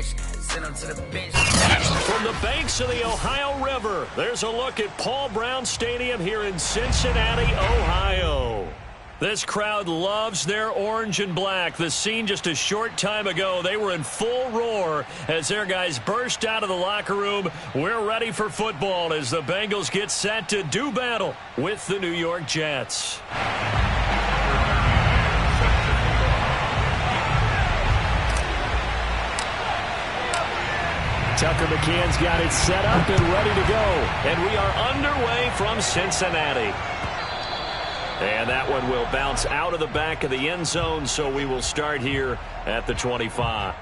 From the banks of the Ohio River, there's a look at Paul Brown Stadium here in Cincinnati, Ohio. This crowd loves their orange and black. The scene just a short time ago, they were in full roar as their guys burst out of the locker room. We're ready for football as the Bengals get set to do battle with the New York Jets. Tucker McCann's got it set up and ready to go. And we are underway from Cincinnati. And that one will bounce out of the back of the end zone, so we will start here at the 25.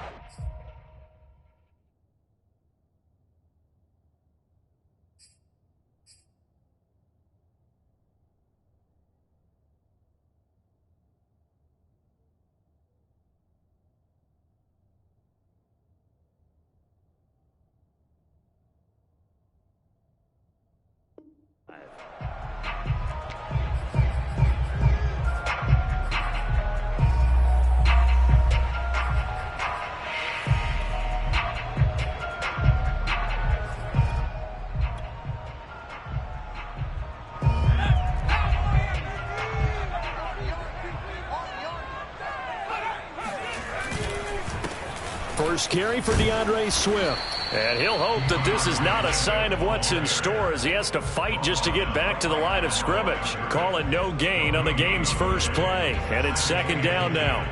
First carry for DeAndre Swift. And he'll hope that this is not a sign of what's in store as he has to fight just to get back to the line of scrimmage. Call it no gain on the game's first play. And it's second down now.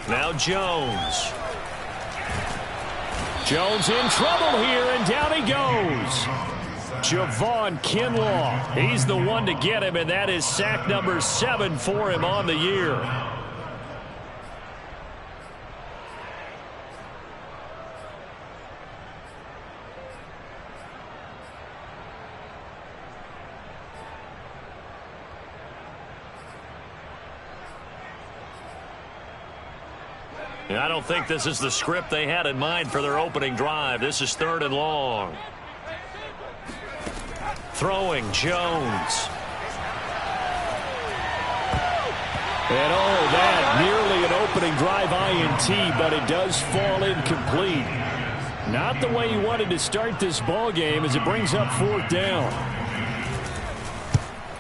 Now Jones. Jones in trouble here, and down he goes. Javon Kinlaw. He's the one to get him, and that is sack number 7 for him on the year. I don't think this is the script they had in mind for their opening drive. This is 3rd and long. Throwing Jones. And that nearly an opening drive INT, but it does fall incomplete. Not the way he wanted to start this ball game as it brings up 4th down.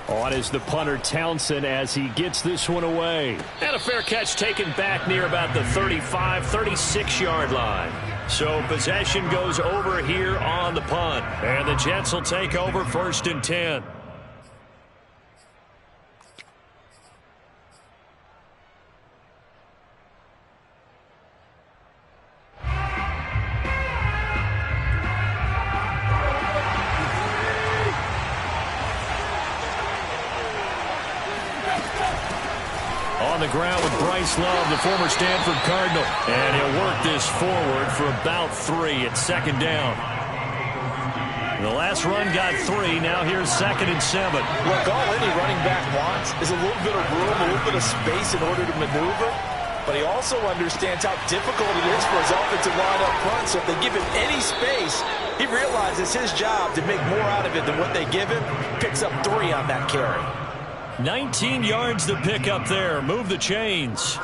On is the punter Townsend as he gets this one away. And a fair catch taken back near about the 35, 36-yard line. So possession goes over here on the punt. And the Jets will take over 1st and 10. On the ground with Bryce Love, the former Stanford Cardinal. And he'll work this forward for about 3 at 2nd down. The last run got 3. Now here's 2nd and 7. Look, all any running back wants is a little bit of room, a little bit of space in order to maneuver. But he also understands how difficult it is for his offensive line up front. So if they give him any space, he realizes his job to make more out of it than what they give him. Picks up 3 on that carry. 19 yards to pick up there. Move the chains.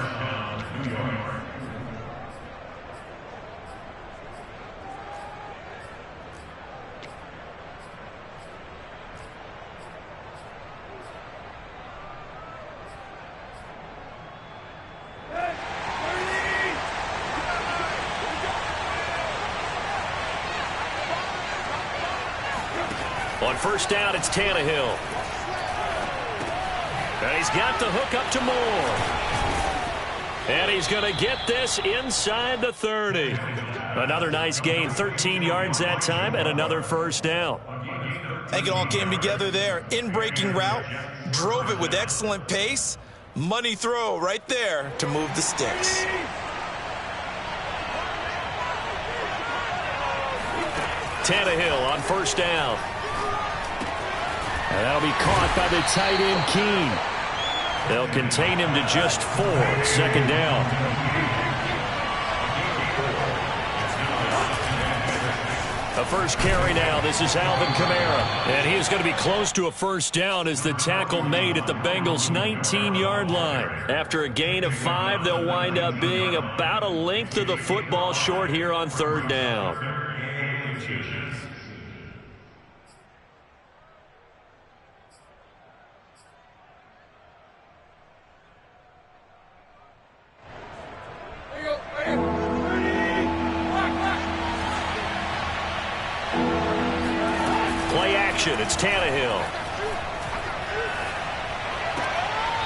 On 1st down, it's Tannehill. And he's got the hook up to Moore. And he's going to get this inside the 30. Another nice gain, 13 yards that time, and another 1st down. I think it all came together there. In-breaking route, drove it with excellent pace. Money throw right there to move the sticks. Tannehill on 1st down. And that'll be caught by the tight end, Keene. They'll contain him to just 4. Second down. A first carry now. This is Alvin Kamara. And he is going to be close to a first down as the tackle made at the Bengals' 19-yard line. After a gain of 5, they'll wind up being about a length of the football short here on third down. It's Tannehill.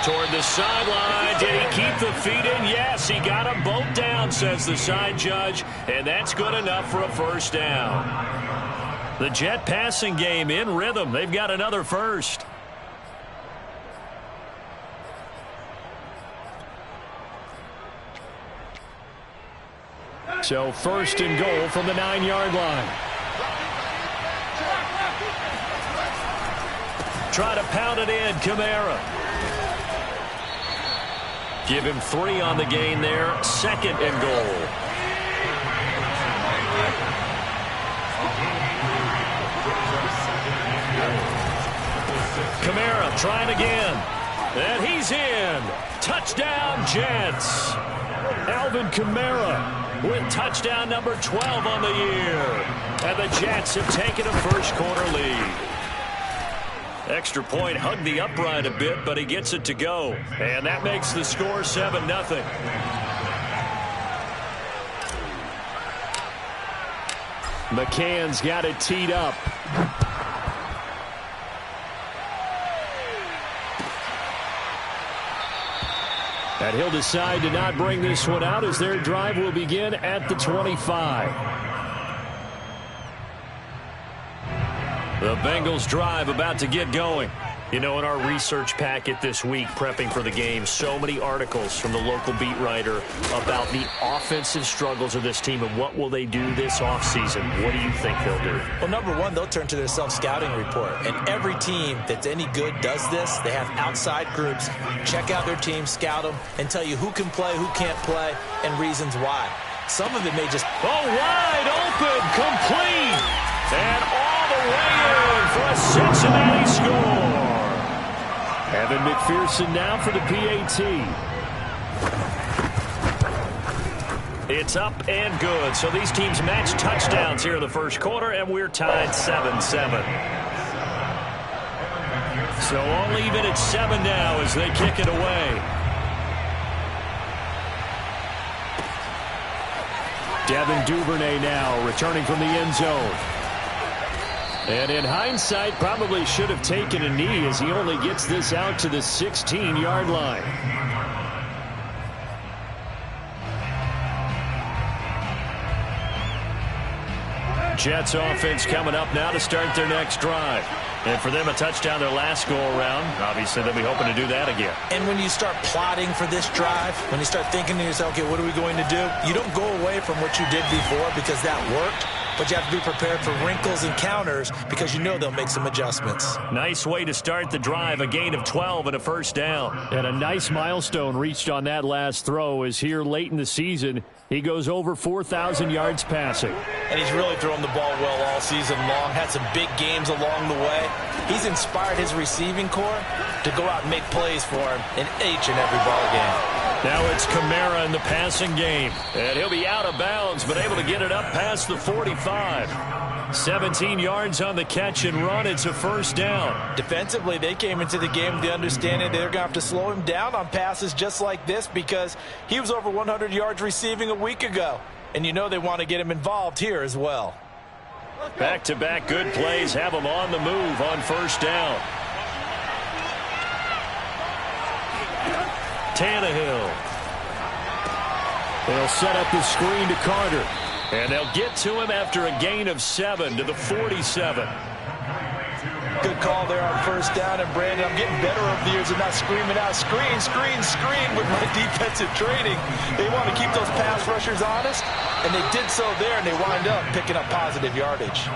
Toward the sideline. Did he keep the feet in? Yes, he got them both down, says the side judge. And that's good enough for a first down. The Jet passing game in rhythm. They've got another first. So first and goal from the 9-yard line. Try to pound it in, Kamara. Give him 3 on the gain there. Second and goal. Kamara trying again. And he's in. Touchdown, Jets. Alvin Kamara with touchdown number 12 on the year. And the Jets have taken a first quarter lead. Extra point hugged the upright a bit, but he gets it to go. And that makes the score 7-0. McCann's got it teed up. And he'll decide to not bring this one out as their drive will begin at the 25. The Bengals drive about to get going. You know, in our research packet this week, prepping for the game, so many articles from the local beat writer about the offensive struggles of this team and what will they do this offseason. What do you think they'll do? Well, number one, they'll turn to their self-scouting report. And every team that's any good does this. They have outside groups. Check out their team, scout them, and tell you who can play, who can't play, and reasons why. Some of it may just... Oh, wide open, complete, and all the way in for a Cincinnati score. Evan McPherson now for the PAT. It's up and good. So these teams match touchdowns here in the first quarter, and we're tied 7-7. So all even at 7 now as they kick it away. Devin Duvernay now returning from the end zone. And in hindsight, probably should have taken a knee as he only gets this out to the 16-yard line. Jets offense coming up now to start their next drive. And for them, a touchdown their last go-around. Obviously, they'll be hoping to do that again. And when you start plotting for this drive, when you start thinking to yourself, okay, what are we going to do? You don't go away from what you did before because that worked. But you have to be prepared for wrinkles and counters because you know they'll make some adjustments. Nice way to start the drive, a gain of 12 and a first down. And a nice milestone reached on that last throw as here late in the season, he goes over 4,000 yards passing. And he's really thrown the ball well all season long, had some big games along the way. He's inspired his receiving corps to go out and make plays for him in each and every ball game. Now it's Kamara in the passing game. And he'll be out of bounds, but able to get it up past the 45. 17 yards on the catch and run. It's a first down. Defensively, they came into the game with the understanding they're going to have to slow him down on passes just like this because he was over 100 yards receiving a week ago. And you know they want to get him involved here as well. Back-to-back good plays have him on the move on first down. Tannehill. They'll set up the screen to Carter. And they'll get to him after a gain of 7 to the 47. Good call there on first down. And, Brandon, I'm getting better over the years of not screaming out, screen, screen, screen with my defensive training. They want to keep those pass rushers honest, and they did so there, and they wind up picking up positive yardage.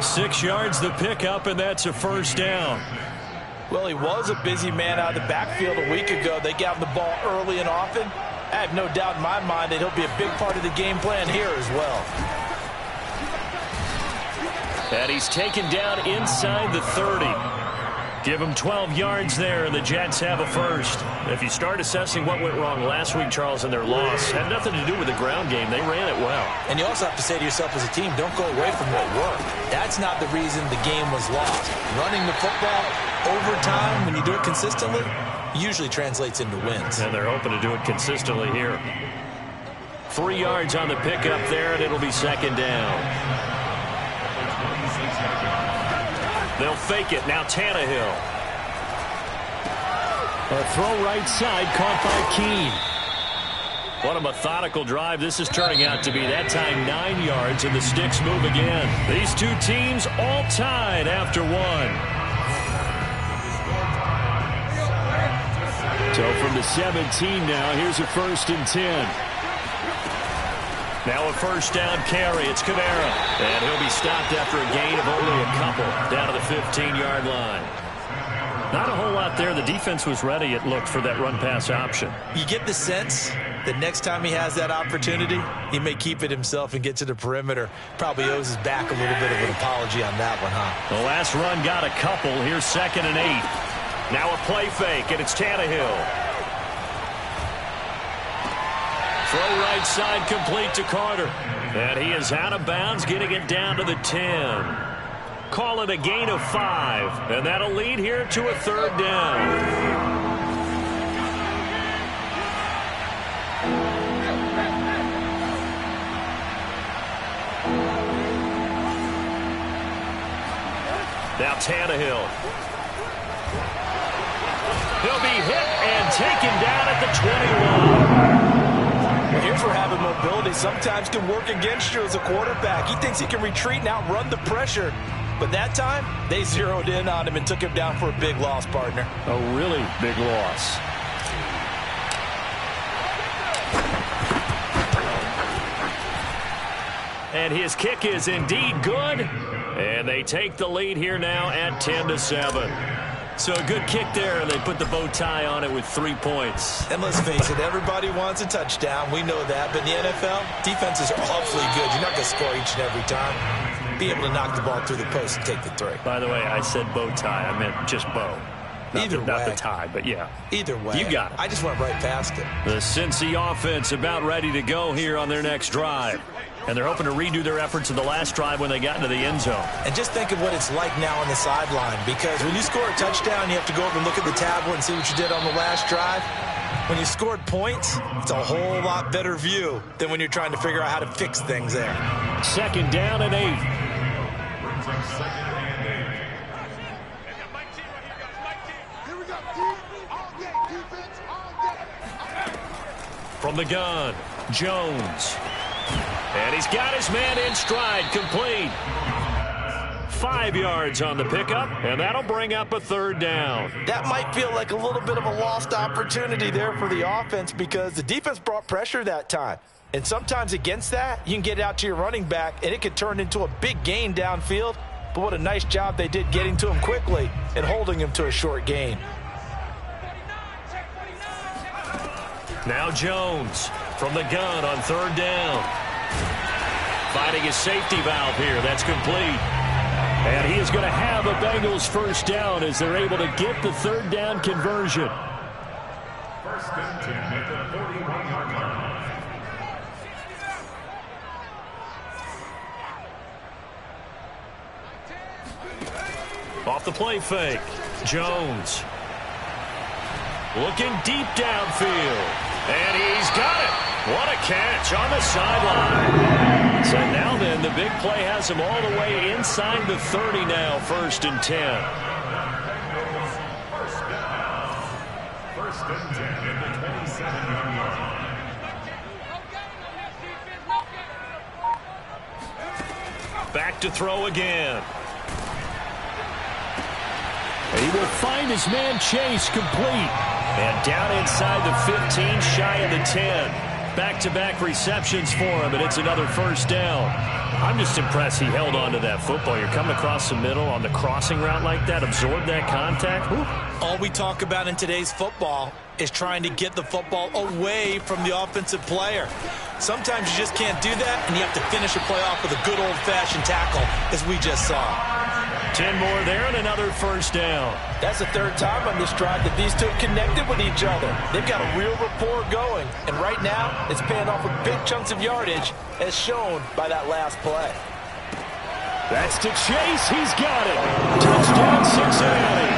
6 yards the pickup, and that's a first down. Well, he was a busy man out of the backfield a week ago. They got him the ball early and often. I have no doubt in my mind that he'll be a big part of the game plan here as well. And he's taken down inside the 30. Give him 12 yards there, and the Jets have a first. If you start assessing what went wrong last week, Charles, in their loss, had nothing to do with the ground game. They ran it well. And you also have to say to yourself as a team, don't go away from what worked. That's not the reason the game was lost. Running the football over time, when you do it consistently, usually translates into wins. And they're hoping to do it consistently here. 3 yards on the pickup there, and it'll be second down. They'll fake it. Now Tannehill. A throw right side caught by Keene. What a methodical drive this is turning out to be. That time 9 yards, and the sticks move again. These two teams all tied after one. So from the 17 now, here's a 1st and 10. Now a first down carry. It's Kamara. And he'll be stopped after a gain of only a couple down to the 15-yard line. Not a whole lot there. The defense was ready, it looked, for that run-pass option. You get the sense that next time he has that opportunity, he may keep it himself and get to the perimeter. Probably owes his back a little bit of an apology on that one, huh? The last run got a couple. Here's 2nd and 8. Now a play fake, and it's Tannehill. Throw right side complete to Carter. And he is out of bounds, getting it down to the 10. Call it a gain of 5. And that'll lead here to a 3rd down. Now Tannehill. He'll be hit and taken down at the 21. Here's where having mobility sometimes can work against you as a quarterback. He thinks he can retreat and outrun the pressure. But that time, they zeroed in on him and took him down for a big loss, partner. A really big loss. And his kick is indeed good. And they take the lead here now at 10-7. So a good kick there, and they put the bow tie on it with 3 points. And let's face it, everybody wants a touchdown. We know that. But in the NFL, defenses are awfully good. You're not going to score each and every time. Be able to knock the ball through the post and take the 3. By the way, I said bow tie. I meant just bow. Not the tie, but yeah. Either way. You got it. I just went right past it. The Cincy offense about ready to go here on their next drive. And they're hoping to redo their efforts in the last drive when they got into the end zone. And just think of what it's like now on the sideline, because when you score a touchdown, you have to go over and look at the tablet and see what you did on the last drive. When you scored points, it's a whole lot better view than when you're trying to figure out how to fix things there. 2nd down and 8. From the gun, Jones. And he's got his man in stride, complete. 5 yards on the pickup, and that'll bring up a 3rd down. That might feel like a little bit of a lost opportunity there for the offense because the defense brought pressure that time. And sometimes against that, you can get it out to your running back, and it could turn into a big gain downfield. But what a nice job they did getting to him quickly and holding him to a short gain. Now Jones from the gun on 3rd down. Finding his safety valve here. That's complete. And he is going to have a Bengals 1st down as they're able to get the 3rd down conversion. 1st and 10 at the 41-yard line. Off the play fake. Jones. Looking deep downfield. And he's got it. What a catch on the sideline. So now then, the big play has him all the way inside the 30 now, 1st and 10. 1st and 10 at the 27-yard line. Back to throw again. He will find his man Chase complete. And down inside the 15, shy of the 10. Back-to-back receptions for him, and it's another first down. I'm just impressed he held on to that football. You're coming across the middle on the crossing route like that, absorb that contact. Whew. All we talk about in today's football is trying to get the football away from the offensive player. Sometimes you just can't do that, and you have to finish a play off with a good old-fashioned tackle, as we just saw. 10 more there and another first down. That's the third time on this drive that these two have connected with each other. They've got a real rapport going, and right now it's paying off with big chunks of yardage, as shown by that last play. That's to Chase. He's got it. Touchdown, Cincinnati.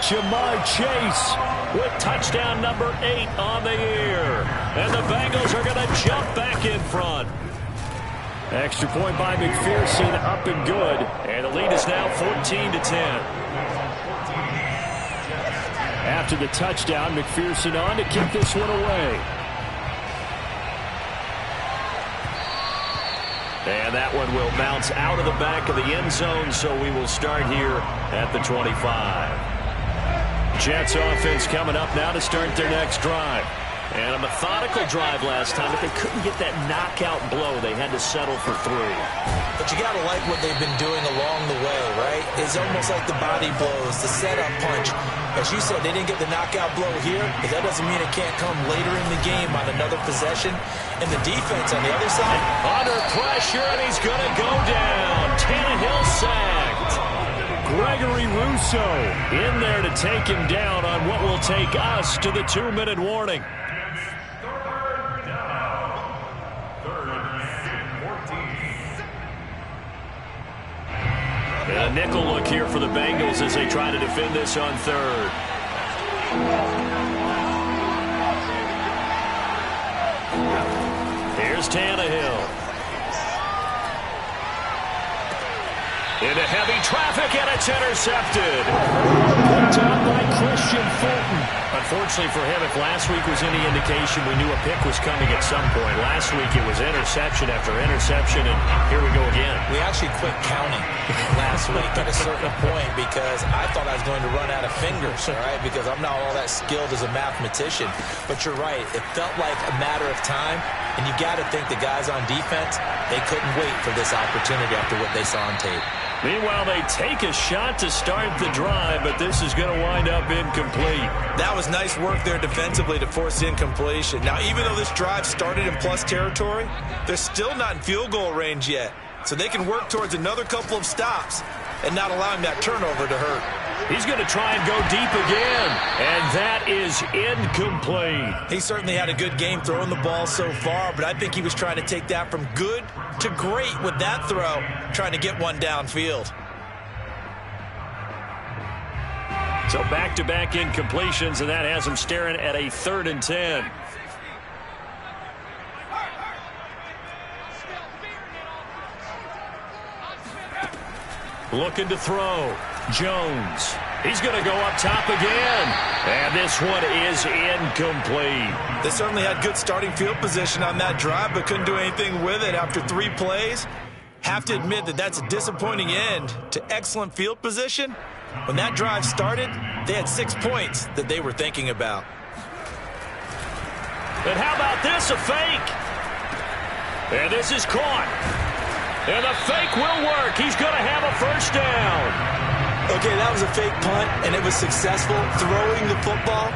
Jamar Chase with touchdown number 8 on the year. And the Bengals are going to jump back in front. Extra point by McPherson, up and good. And the lead is now 14-10. After the touchdown, McPherson on to kick this one away. And that one will bounce out of the back of the end zone, so we will start here at the 25. Jets offense coming up now to start their next drive. And a methodical drive last time, but they couldn't get that knockout blow. They had to settle for 3. But you got to like what they've been doing along the way, right? It's almost like the body blows, the setup punch. As you said, they didn't get the knockout blow here, but that doesn't mean it can't come later in the game on another possession. And the defense on the other side. Under pressure, and he's going to go down. Tannehill sacked. Gregory Rousseau in there to take him down on what will take us to the 2-minute warning. And a nickel look here for the Bengals as they try to defend this on third. Here's Tannehill. Into heavy traffic, and it's intercepted. Picked up by Christian Fulton. Unfortunately for him, if last week was any indication, we knew a pick was coming at some point. Last week it was interception after interception, and here we go again. We actually quit counting last week at a certain point because I thought I was going to run out of fingers, all right, because I'm not all that skilled as a mathematician. But you're right. It felt like a matter of time, and you got to think the guys on defense, they couldn't wait for this opportunity after what they saw on tape. Meanwhile, they take a shot to start the drive, but this is going to wind up incomplete. That was nice work there defensively to force the incompletion. Now, even though this drive started in plus territory, they're still not in field goal range yet. So they can work towards another couple of stops and not allowing that turnover to hurt. He's going to try and go deep again, and that is incomplete. He certainly had a good game throwing the ball so far, but I think he was trying to take that from good to great with that throw, trying to get one downfield. So back-to-back incompletions, and that has him staring at a 3rd and 10. Looking to throw. Jones. He's going to go up top again. And this one is incomplete. They certainly had good starting field position on that drive, but couldn't do anything with it after 3 plays. Have to admit that that's a disappointing end to excellent field position. When that drive started, they had 6 points that they were thinking about. And how about this? A fake. And this is caught. And the fake will work. He's going to have a first down. Okay, that was a fake punt, and it was successful throwing the football.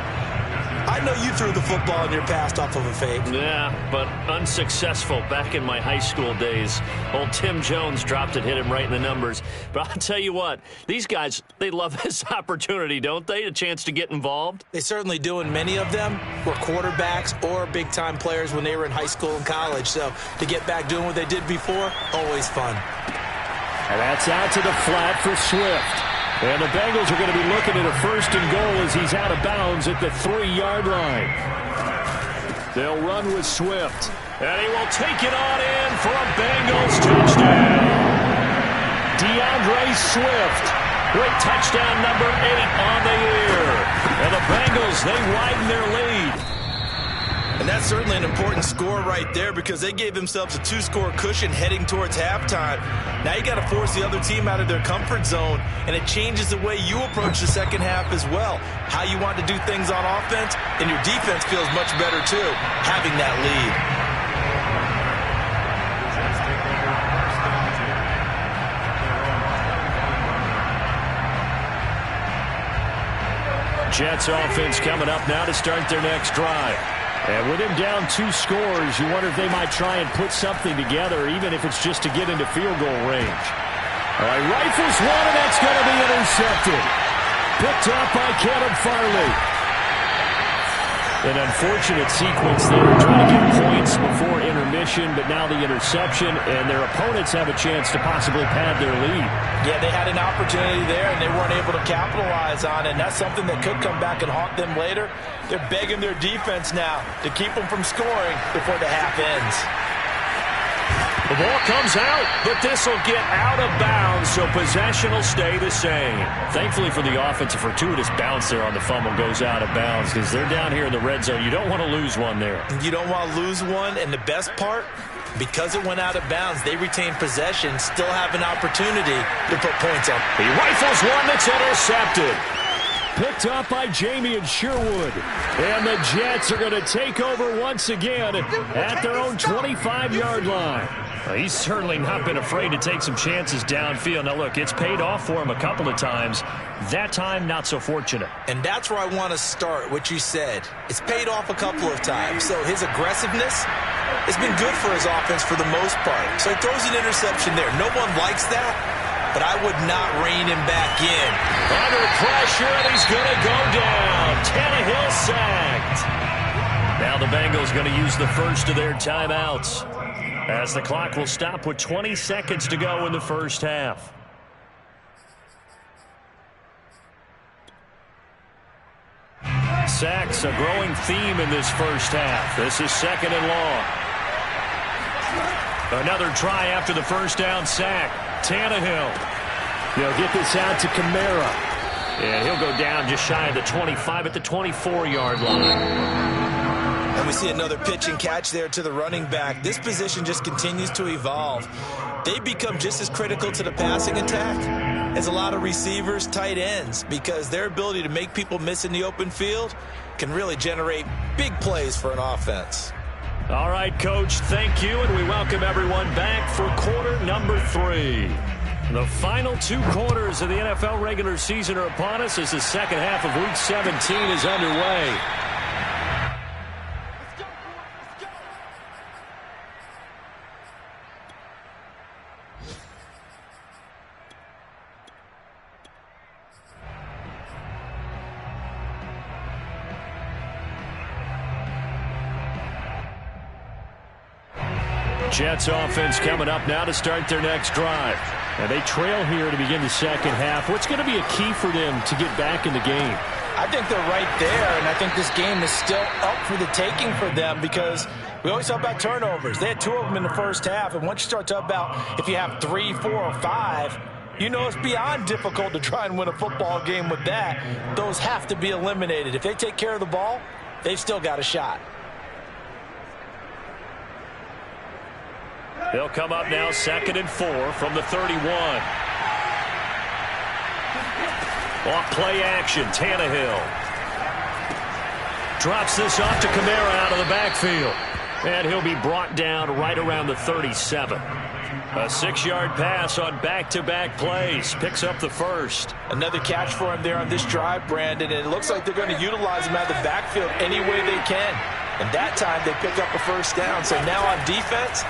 I know you threw the ball in your past off of a fake. Yeah, but unsuccessful back in my high school days. Old Tim Jones dropped it, hit him right in the numbers. But I'll tell you what, these guys, they love this opportunity, don't they? A chance to get involved. They certainly do, and many of them were quarterbacks or big-time players when they were in high school and college. So to get back doing what they did before, always fun. And that's out to the flat for Swift. And the Bengals are going to be looking at a 1st and goal as he's out of bounds at the 3-yard line. They'll run with Swift. And he will take it on in for a Bengals touchdown. DeAndre Swift with touchdown number 8 on the year. And the Bengals, they widen their lead. And that's certainly an important score right there because they gave themselves a 2-score cushion heading towards halftime. Now you got to force the other team out of their comfort zone, and it changes the way you approach the second half as well. How you want to do things on offense, and your defense feels much better too, having that lead. Jets offense coming up now to start their next drive. And with him down 2 scores, you wonder if they might try and put something together, even if it's just to get into field goal range. All right, rifles one, and that's going to be intercepted. Picked up by Caleb Farley. An unfortunate sequence there, trying to get points before intermission, but now the interception, and their opponents have a chance to possibly pad their lead. Yeah, they had an opportunity there, and they weren't able to capitalize on it, and that's something that could come back and haunt them later. They're begging their defense now to keep them from scoring before the half ends. The ball comes out, but this will get out of bounds, so possession will stay the same. Thankfully for the offense, a fortuitous bounce there on the fumble goes out of bounds because they're down here in the red zone. You don't want to lose one there. You don't want to lose one, and the best part, because it went out of bounds, they retain possession, still have an opportunity to put points up. He rifles one that's intercepted. Picked up by Jamie Sherwood. And the Jets are going to take over once again at their own 25-yard line. Well, he's certainly not been afraid to take some chances downfield. Now, look, it's paid off for him a couple of times. That time, not so fortunate. And that's where I want to start, what you said. It's paid off a couple of times. So his aggressiveness has been good for his offense for the most part. So he throws an interception there. No one likes that, but I would not rein him back in. Under pressure, and he's going to go down. Tannehill sacked. Now the Bengals going to use the first of their timeouts, as the clock will stop with 20 seconds to go in the first half. Sacks a growing theme in this first half. This is 2nd and long. Another try after the first down sack. Tannehill. He'll get this out to Kamara. And he'll go down just shy of the 25 at the 24-yard line. And we see another pitch and catch there to the running back. This position just continues to evolve. They become just as critical to the passing attack as a lot of receivers, tight ends, because their ability to make people miss in the open field can really generate big plays for an offense. All right, Coach, thank you, and we welcome everyone back for quarter number 3. The final 2 quarters of the NFL regular season are upon us as the second half of Week 17 is underway. Jets offense coming up now to start their next drive. And they trail here to begin the second half. What's going to be a key for them to get back in the game? I think they're right there, and I think this game is still up for the taking for them because we always talk about turnovers. They had 2 of them in the first half, and once you start talking about if you have 3, 4, or 5, you know it's beyond difficult to try and win a football game with that. Those have to be eliminated. If they take care of the ball, they've still got a shot. They'll come up now 2nd and 4 from the 31. Off play action, Tannehill. Drops this off to Kamara out of the backfield. And he'll be brought down right around the 37. A 6-yard pass on back-to-back plays. Picks up the first. Another catch for him there on this drive, Brandon. And it looks like they're going to utilize him out of the backfield any way they can. And that time they pick up a first down. So now on defense,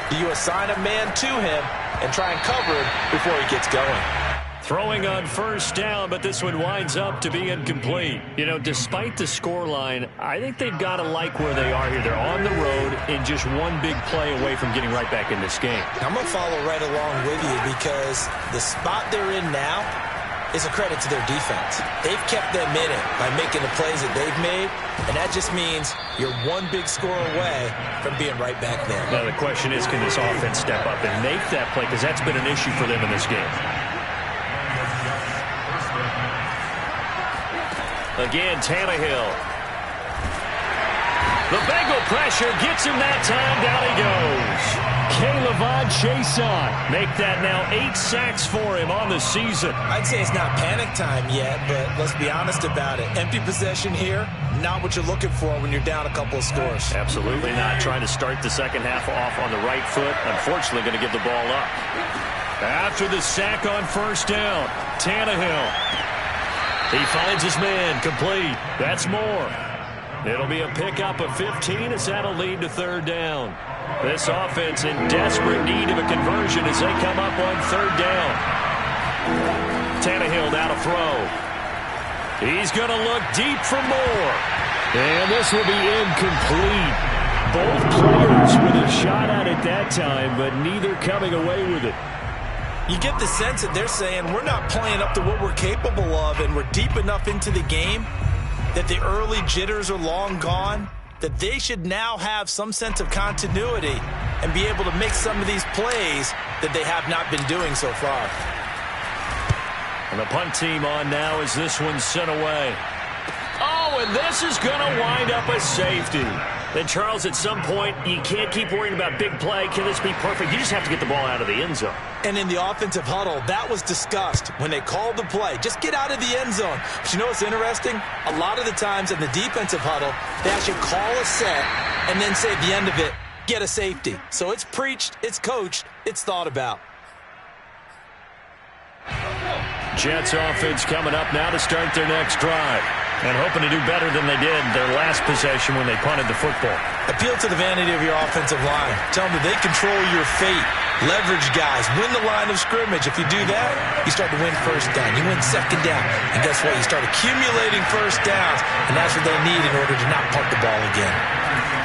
do you assign a man to him and try and cover him before he gets going? Throwing on first down, but this one winds up to be incomplete. You know, despite the scoreline, I think they've got to like where they are here. They're on the road and just one big play away from getting right back in this game. I'm going to follow right along with you because the spot they're in now is a credit to their defense. They've kept them in it by making the plays that they've made, and that just means you're one big score away from being right back there. Now the question is, can this offense step up and make that play? Because that's been an issue for them in this game. Again, Tannehill. The Bengal pressure, gets him that time, down he goes. Caleb Chason, make that now 8 sacks for him on the season. I'd say it's not panic time yet, but let's be honest about it. Empty possession here, not what you're looking for when you're down a couple of scores. Absolutely not. Trying to start the second half off on the right foot. Unfortunately, going to give the ball up. After the sack on first down, Tannehill. He finds his man, complete. That's more. It'll be a pickup of 15 as that'll lead to third down. This offense in desperate need of a conversion as they come up on third down. Tannehill now to throw. He's going to look deep for more. And this will be incomplete. Both players with a shot at it that time, but neither coming away with it. You get the sense that they're saying we're not playing up to what we're capable of, and we're deep enough into the game that the early jitters are long gone, that they should now have some sense of continuity and be able to make some of these plays that they have not been doing so far. And the punt team on now as this one's sent away. Oh, and this is going to wind up a safety. Then, Charles, at some point, you can't keep worrying about big play. Can this be perfect? You just have to get the ball out of the end zone. And in the offensive huddle, that was discussed when they called the play. Just get out of the end zone. But you know what's interesting? A lot of the times in the defensive huddle, they actually call a set and then say at the end of it, get a safety. So it's preached, it's coached, it's thought about. Jets offense coming up now to start their next drive. And hoping to do better than they did their last possession when they punted the football. Appeal to the vanity of your offensive line. Tell them that they control your fate. Leverage guys. Win the line of scrimmage. If you do that, you start to win first down. You win second down. And guess what? You start accumulating first downs. And that's what they need in order to not punt the ball again.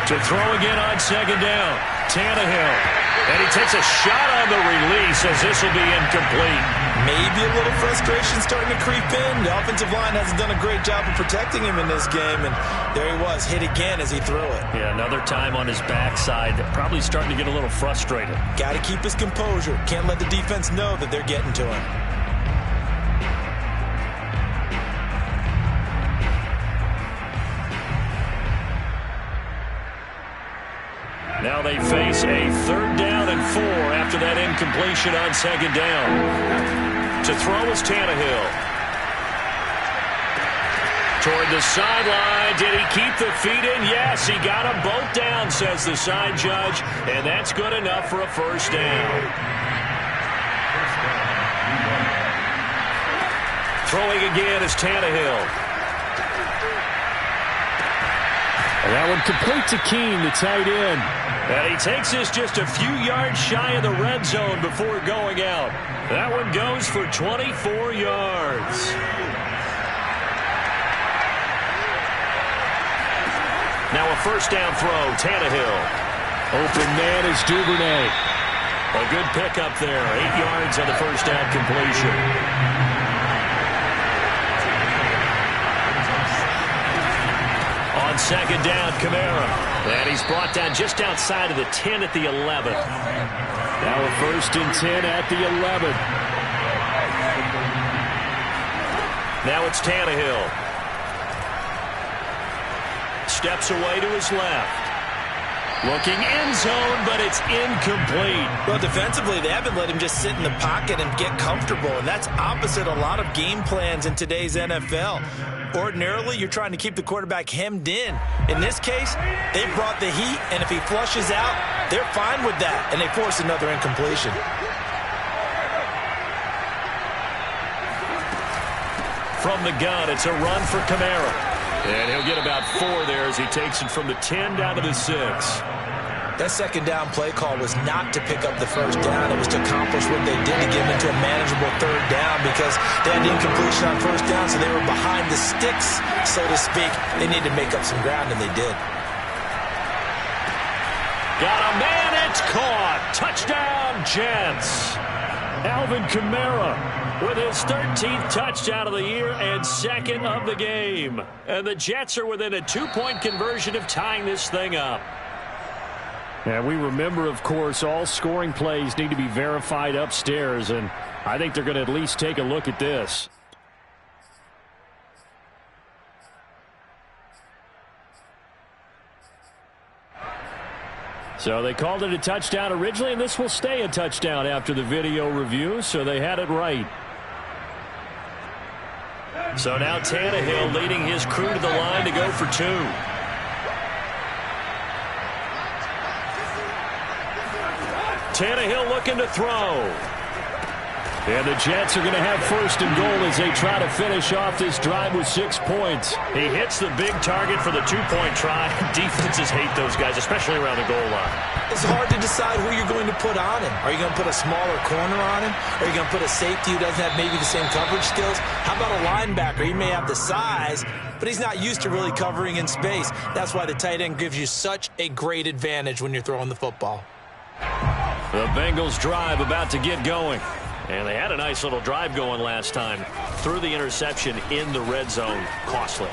To throw again on second down. Tannehill. And he takes a shot on the release as this will be incomplete. Maybe a little frustration starting to creep in. The offensive line hasn't done a great job of protecting him in this game. And there he was, hit again as he threw it. Yeah, another time on his backside. Probably starting to get a little frustrated. Got to keep his composure. Can't let the defense know that they're getting to him. Now they face a third down and 4 after that incompletion on second down. To throw is Tannehill. Toward the sideline. Did he keep the feet in? Yes, he got them both down, says the side judge. And that's good enough for a first down. Throwing again is Tannehill. And that one complete to Keene, the tight end. And he takes this just a few yards shy of the red zone before going out. That one goes for 24 yards. Now a first down throw, Tannehill. Open man is Duvernay. A good pickup there, 8 yards on the first down completion. On second down, Kamara. And he's brought down just outside of the 10 at the 11. Now a first and 10 at the 11. Now it's Tannehill. Steps away to his left. Looking end zone, but it's incomplete. Well, defensively, they haven't let him just sit in the pocket and get comfortable, and that's opposite a lot of game plans in today's NFL. Ordinarily, you're trying to keep the quarterback hemmed in. In this case, they brought the heat, and if he flushes out, they're fine with that, and they force another incompletion. From the gun, it's a run for Kamara. And he'll get about 4 there as he takes it from the 10 down to the 6. That second down play call was not to pick up the first down. It was to accomplish what they did to get him into a manageable third down because they had the incompletion on first down, so they were behind the sticks, so to speak. They needed to make up some ground, and they did. Got a man, it's caught. Touchdown, Jets. Alvin Kamara with his 13th touchdown of the year and second of the game. And the Jets are within a 2-point conversion of tying this thing up. And we remember, of course, all scoring plays need to be verified upstairs, and I think they're going to at least take a look at this. So they called it a touchdown originally, and this will stay a touchdown after the video review, so they had it right. So now Tannehill leading his crew to the line to go for 2. Tannehill looking to throw. And the Jets are going to have first and goal as they try to finish off this drive with 6 points. He hits the big target for the 2-point try. Defenses hate those guys, especially around the goal line. It's hard to decide who you're going to put on him. Are you going to put a smaller corner on him? Are you going to put a safety who doesn't have maybe the same coverage skills? How about a linebacker? He may have the size, but he's not used to really covering in space. That's why the tight end gives you such a great advantage when you're throwing the football. The Bengals drive about to get going. And they had a nice little drive going last time. Threw the interception in the red zone. Costly.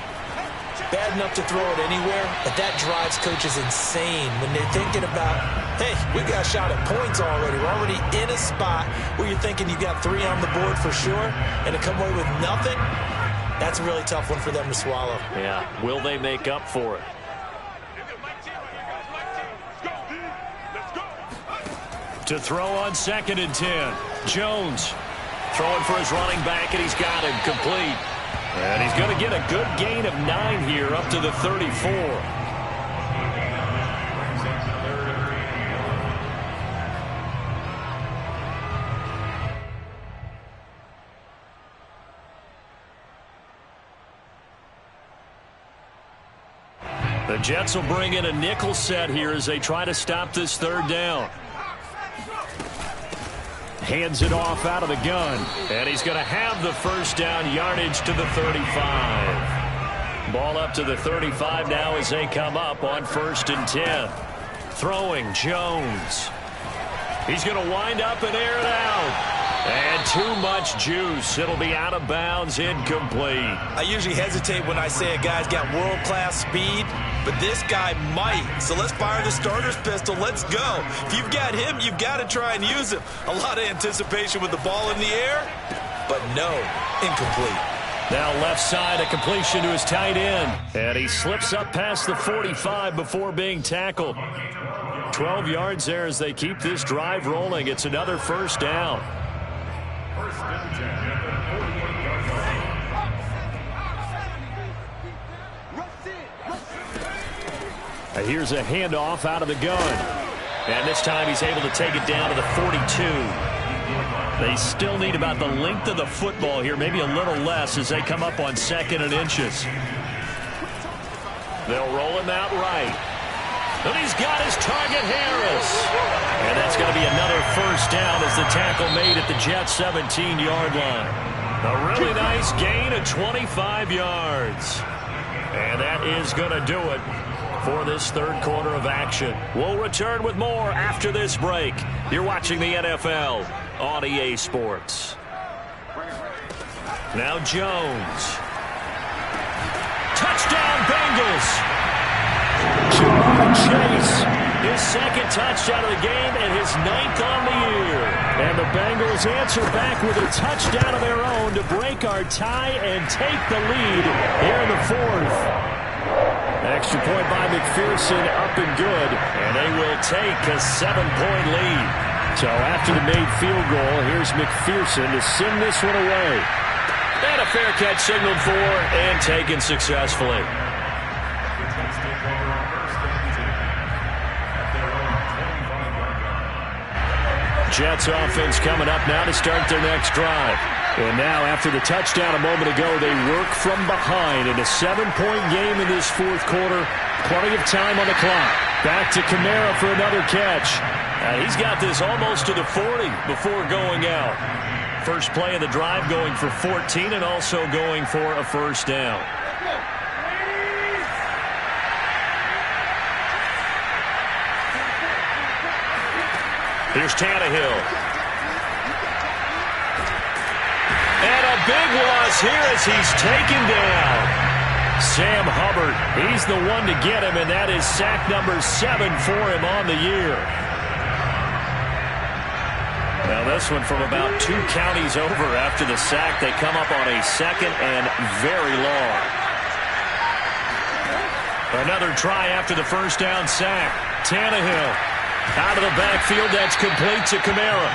Bad enough to throw it anywhere, but that drives coaches insane when they're thinking about, hey, we got a shot at points already. We're already in a spot where you're thinking you got 3 on the board for sure, and to come away with nothing, that's a really tough one for them to swallow. Yeah, will they make up for it? To throw on 2nd and 10. Jones throwing for his running back, and he's got him complete. And he's going to get a good gain of 9 here up to the 34. The Jets will bring in a nickel set here as they try to stop this 3rd down. Hands it off out of the gun. And he's going to have the first down yardage to the 35. Ball up to the 35 now as they come up on 1st and 10. Throwing Jones. He's going to wind up and air it out. And too much juice. It'll be out of bounds, incomplete. I usually hesitate when I say a guy's got world-class speed, but this guy might. So let's fire the starter's pistol. Let's go. If you've got him, you've got to try and use him. A lot of anticipation with the ball in the air, but no, incomplete. Now left side, a completion to his tight end. And he slips up past the 45 before being tackled. 12 yards there as they keep this drive rolling. It's another first down. Here's a handoff out of the gun. And this time he's able to take it down to the 42. They still need about the length of the football here, maybe a little less as they come up on 2nd and inches. They'll roll him out right. And he's got his target, Harris. And that's going to be another first down as the tackle made at the Jets' 17-yard line. A really nice gain of 25 yards. And that is going to do it for this 3rd quarter of action. We'll return with more after this break. You're watching the NFL on EA Sports. Now Jones. Touchdown Bengals. Chase, his 2nd touchdown of the game and his 9th on the year. And the Bengals answer back with a touchdown of their own to break our tie and take the lead here in the 4th. Extra point by McPherson, up and good. And they will take a 7-point lead. So after the made field goal, here's McPherson to send this one away. And a fair catch signaled for and taken successfully. Jets offense coming up now to start their next drive. And now after the touchdown a moment ago, they work from behind in a 7-point game in this 4th quarter. Plenty of time on the clock. Back to Kamara for another catch. He's got this almost to the 40 before going out. First play of the drive going for 14 and also going for a first down. Here's Tannehill. And a big loss here as he's taken down. Sam Hubbard, he's the one to get him, and that is sack number 7 for him on the year. Now this one from about 2 counties over after the sack. They come up on a 2nd and very long. Another try after the first down sack. Tannehill Out of the backfield, that's complete to Kamara.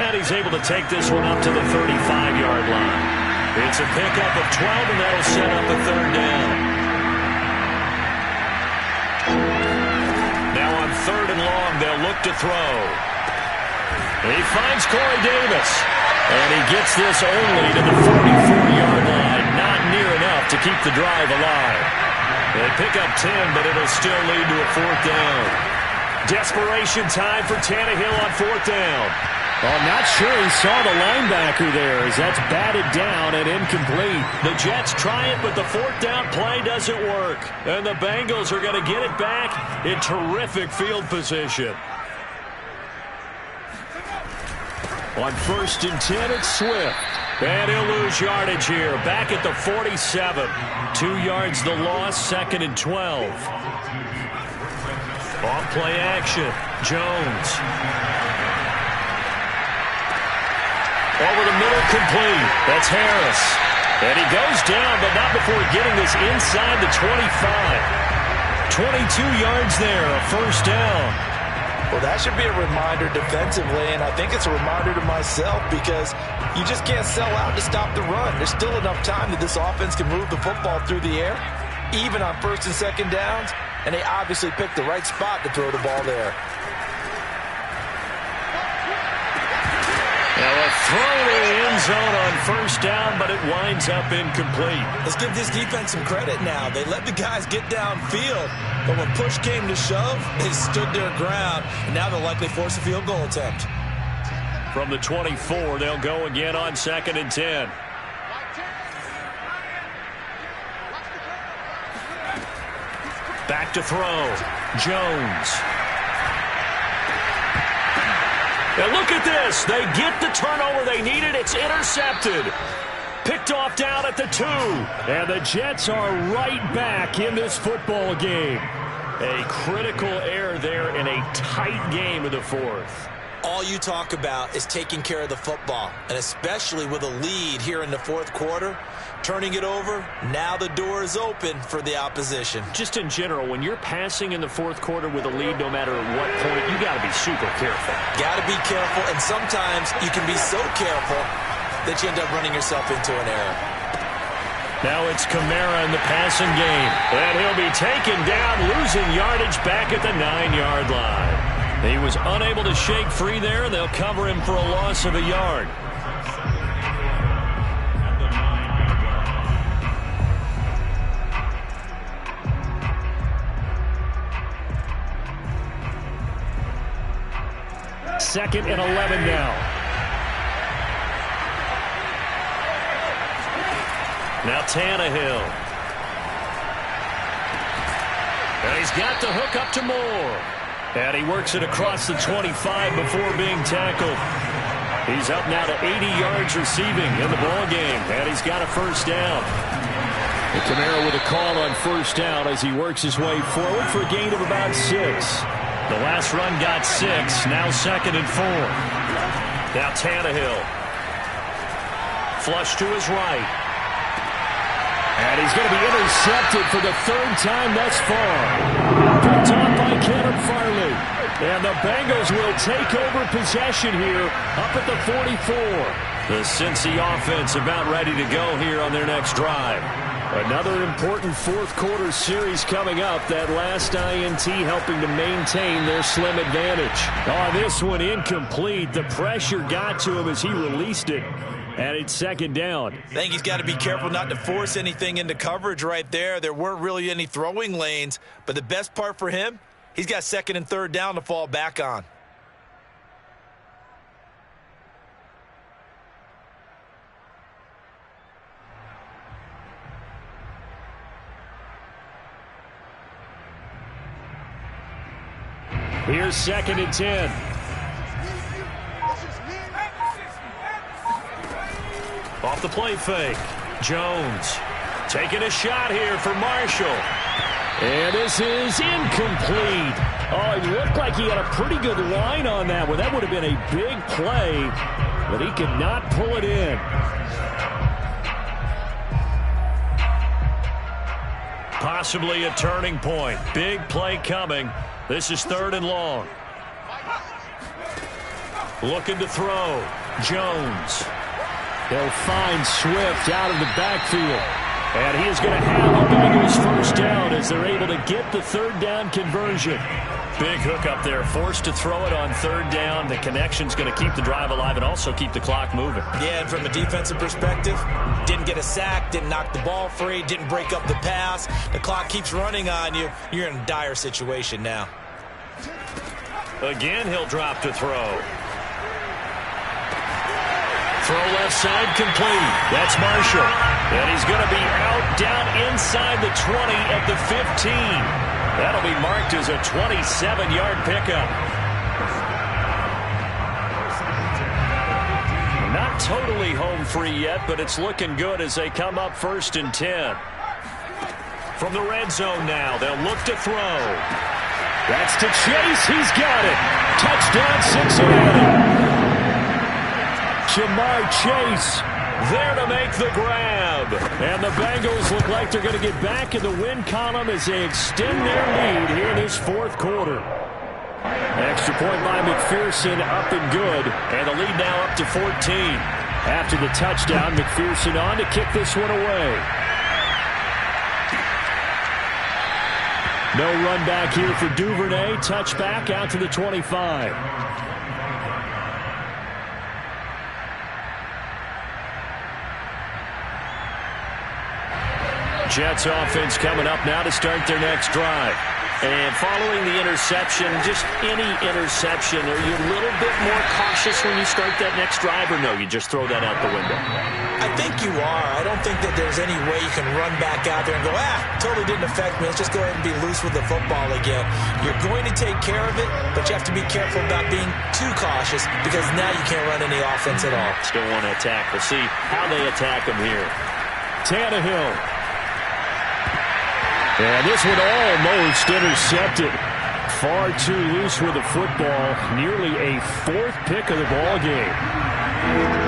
And he's able to take this one up to the 35-yard line. It's a pickup of 12, and that'll set up a third down. Now on third and long, they'll look to throw. He finds Corey Davis. And he gets this only to the 44-yard line. Not near enough to keep the drive alive. They pick up 10, but it'll still lead to a fourth down. Desperation time for Tannehill on fourth down. I'm not sure he saw the linebacker there as that's batted down and incomplete. The Jets try it, but the fourth down play doesn't work. And the Bengals are going to get it back in terrific field position. On first and 10, it's Swift. And he'll lose yardage here. Back at the 47. 2 yards the loss, second and 12. On play action, Jones. Over the middle, complete. That's Harris. And he goes down, but not before getting this inside the 25. 22 yards there, a first down. Well, that should be a reminder defensively, and I think it's a reminder to myself because you just can't sell out to stop the run. There's still enough time that this offense can move the football through the air, even on first and second downs, and they obviously picked the right spot to throw the ball there. Now a throw to the end zone on first down, but it winds up incomplete. Let's give this defense some credit now. They let the guys get downfield, but when push came to shove, they stood their ground, and now they'll likely force a field goal attempt. From the 24, they'll go again on second and 10. Back to throw. Jones. Now look at this. They get the turnover they needed. It's intercepted. Picked off down at the 2. And the Jets are right back in this football game. A critical error there in a tight game of the fourth. All you talk about is taking care of the football, and especially with a lead here in the fourth quarter, turning it over, now the door is open for the opposition. Just in general, when you're passing in the fourth quarter with a lead, no matter at what point, you got to be super careful. Got to be careful, and sometimes you can be so careful that you end up running yourself into an error. Now it's Kamara in the passing game, and he'll be taken down, losing yardage back at the 9-yard line. He was unable to shake free there. They'll cover him for a loss of a yard. Second and 11 now. Now Tannehill. And he's got the hook up to Moore. And he works it across the 25 before being tackled. He's up now to 80 yards receiving in the ball game. And he's got a first down. And Kamara with a call on first down as he works his way forward for a gain of about 6. The last run got 6. Now second and 4. Now Tannehill. Flush to his right. And he's going to be intercepted for the third time thus far. Picked off by Kevin Farley. And the Bengals will take over possession here up at the 44. The Cincy offense about ready to go here on their next drive. Another important fourth quarter series coming up. That last INT helping to maintain their slim advantage. On this one, incomplete. The pressure got to him as he released it. And it's second down. I think he's got to be careful not to force anything into coverage right there. There weren't really any throwing lanes. But the best part for him, he's got second and third down to fall back on. Here's second and 10. Off the play fake. Jones taking a shot here for Marshall. And this is incomplete. Oh, it looked like he had a pretty good line on that one. That would have been a big play, but he could not pull it in. Possibly a turning point. Big play coming. This is third and long. Looking to throw. Jones. He'll find Swift out of the backfield. And he is going to have the Bengals first down as they're able to get the third down conversion. Big hook up there, forced to throw it on third down. The connection's going to keep the drive alive and also keep the clock moving. Yeah, and from a defensive perspective, didn't get a sack, didn't knock the ball free, didn't break up the pass. The clock keeps running on you. You're in a dire situation now. Again, he'll drop to throw. Throw left side complete. That's Marshall. And he's going to be out down inside the 20 at the 15. That'll be marked as a 27-yard pickup. Not totally home free yet, but it's looking good as they come up 1st and 10. From the red zone now, they'll look to throw. That's to Chase. He's got it. Touchdown, Cincinnati. Jamar Chase there to make the grab. And the Bengals look like they're going to get back in the win column as they extend their lead here in this fourth quarter. Extra point by McPherson, up and good. And the lead now up to 14. After the touchdown, McPherson on to kick this one away. No run back here for Duvernay. Touchback out to the 25. Jets offense coming up now to start their next drive. And following the interception, just any interception, are you a little bit more cautious when you start that next drive, or no, you just throw that out the window? I think you are. I don't think that there's any way you can run back out there and go, totally didn't affect me. Let's just go ahead and be loose with the football again. You're going to take care of it, but you have to be careful about being too cautious because now you can't run any offense at all. Still want to attack. We'll see how they attack them here. Tannehill. And this one almost intercepted. Far too loose with the football. Nearly a fourth pick of the ball game.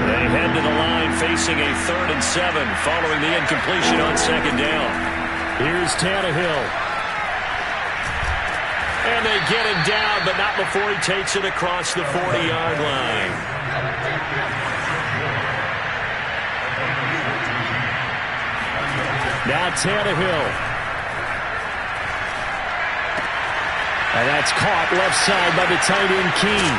They head to the line facing a 3rd and 7 following the incompletion on 2nd down. Here's Tannehill. And they get him down, but not before he takes it across the 40-yard line. Now Tannehill. And that's caught left side by the tight end King.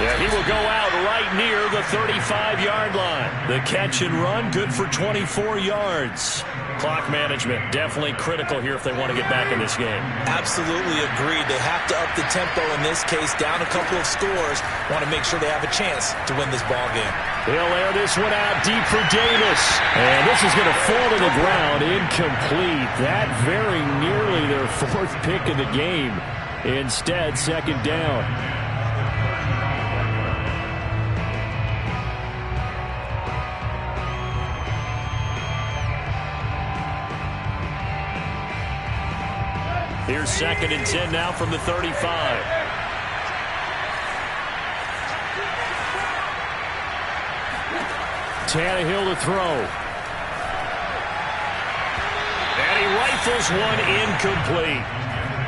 Yeah, he will go out right near the 35-yard line. The catch and run, good for 24 yards. Clock management, definitely critical here if they want to get back in this game. Absolutely agreed. They have to up the tempo in this case, down a couple of scores. Want to make sure they have a chance to win this ball game. He'll air this one out deep for Davis. And this is going to fall to the ground, incomplete. That very nearly their 4th pick of the game. Instead, 2nd down. Here's 2nd and 10 now from the 35. Tannehill to throw. And he rifles one incomplete.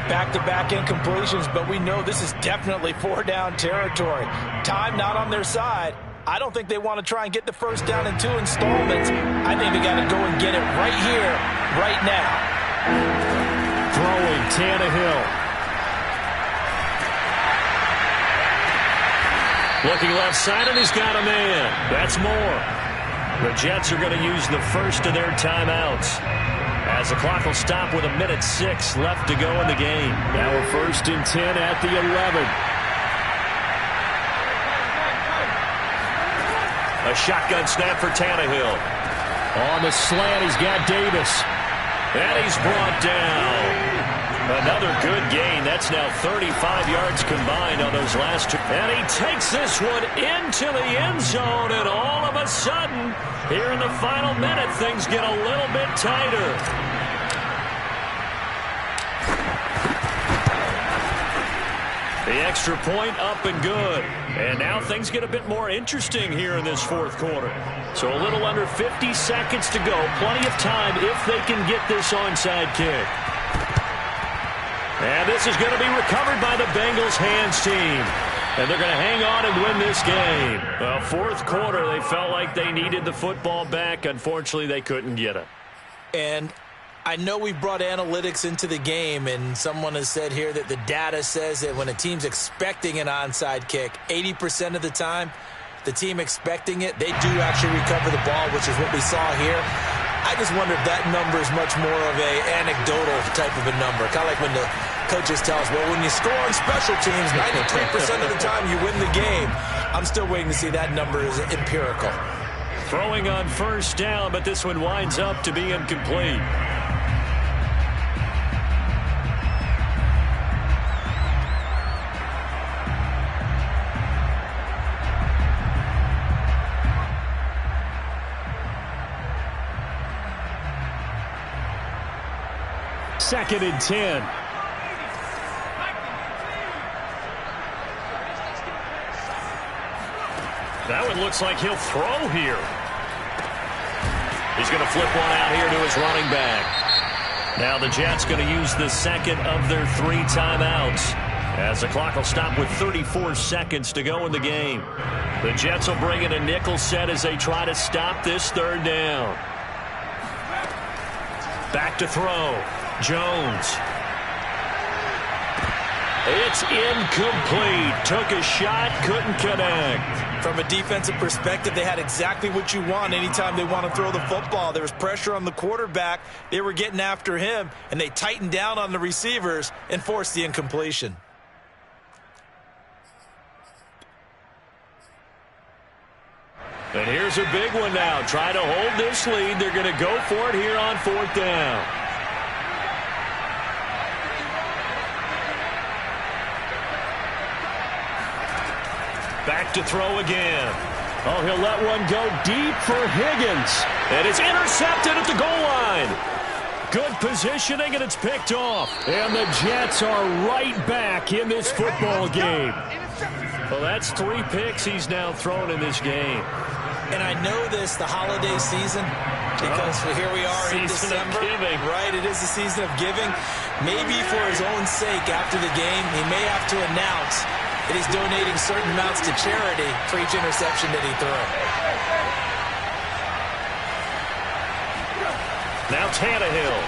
Back-to-back incompletions, but we know this is definitely 4-down territory. Time not on their side. I don't think they want to try and get the first down in 2 installments. I think they got to go and get it right here, right now. Throwing Tannehill. Looking left side, and he's got a man. That's more. The Jets are going to use the first of their timeouts, as the clock will stop with 1:06 left to go in the game. Now we're 1st and 10 at the 11. A shotgun snap for Tannehill. On the slant, he's got Davis. And he's brought down. Another good gain. That's now 35 yards combined on those last 2. And he takes this one into the end zone. And all of a sudden, here in the final minute, things get a little bit tighter. The extra point up and good. And now things get a bit more interesting here in this 4th quarter. So a little under 50 seconds to go. Plenty of time if they can get this onside kick. And this is going to be recovered by the Bengals hands team. And they're going to hang on and win this game. Well, fourth quarter, they felt like they needed the football back. Unfortunately, they couldn't get it. And I know we brought analytics into the game, and someone has said here that the data says that when a team's expecting an onside kick, 80% of the time, the team expecting it, they do actually recover the ball, which is what we saw here. I just wonder if that number is much more of a anecdotal type of a number. Kind of like when the coaches tell us, well, when you score on special teams, 93% of the time you win the game. I'm still waiting to see that number is empirical. Throwing on first down, but this one winds up to be incomplete. Second and 10. That one looks like he'll throw here. He's going to flip one out here to his running back. Now the Jets going to use the second of their 3 timeouts, as the clock will stop with 34 seconds to go in the game. The Jets will bring in a nickel set as they try to stop this third down. Back to throw. Jones. It's incomplete. Took a shot, couldn't connect. From a defensive perspective, they had exactly what you want anytime they want to throw the football. There was pressure on the quarterback. They were getting after him, and they tightened down on the receivers and forced the incompletion. And here's a big one now. Try to hold this lead. They're going to go for it here on fourth down. Back to throw again. Oh, he'll let one go deep for Higgins. And it's intercepted at the goal line. Good positioning, and it's picked off. And the Jets are right back in this football game. Well, that's 3 picks he's now thrown in this game. And I know this, the holiday season, because here we are in December. Right, it is the season of giving. Maybe for his own sake after the game, he may have to announce that he's donating certain amounts to charity for each interception that he threw. Now Tannehill.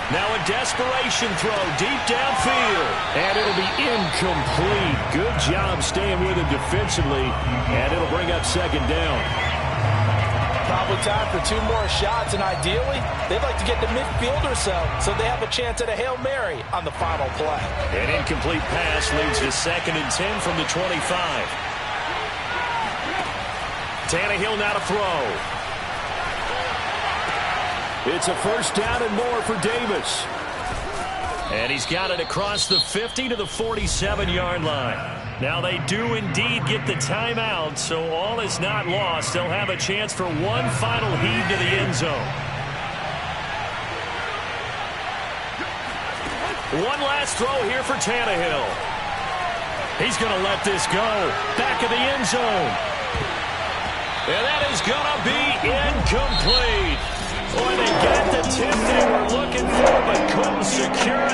Now a desperation throw deep downfield. And it'll be incomplete. Good job staying with him defensively. And it'll bring up second down. Probably time for 2 more shots, and ideally, they'd like to get to midfield or so they have a chance at a Hail Mary on the final play. An incomplete pass leads to second and 10 from the 25. Tannehill now to throw. It's a first down and more for Davis. And he's got it across the 50 to the 47-yard line. Now they do indeed get the timeout, so all is not lost. They'll have a chance for one final heave to the end zone. One last throw here for Tannehill. He's going to let this go. Back of the end zone. And that is going to be incomplete. Boy, they got the tip they were looking for, but couldn't secure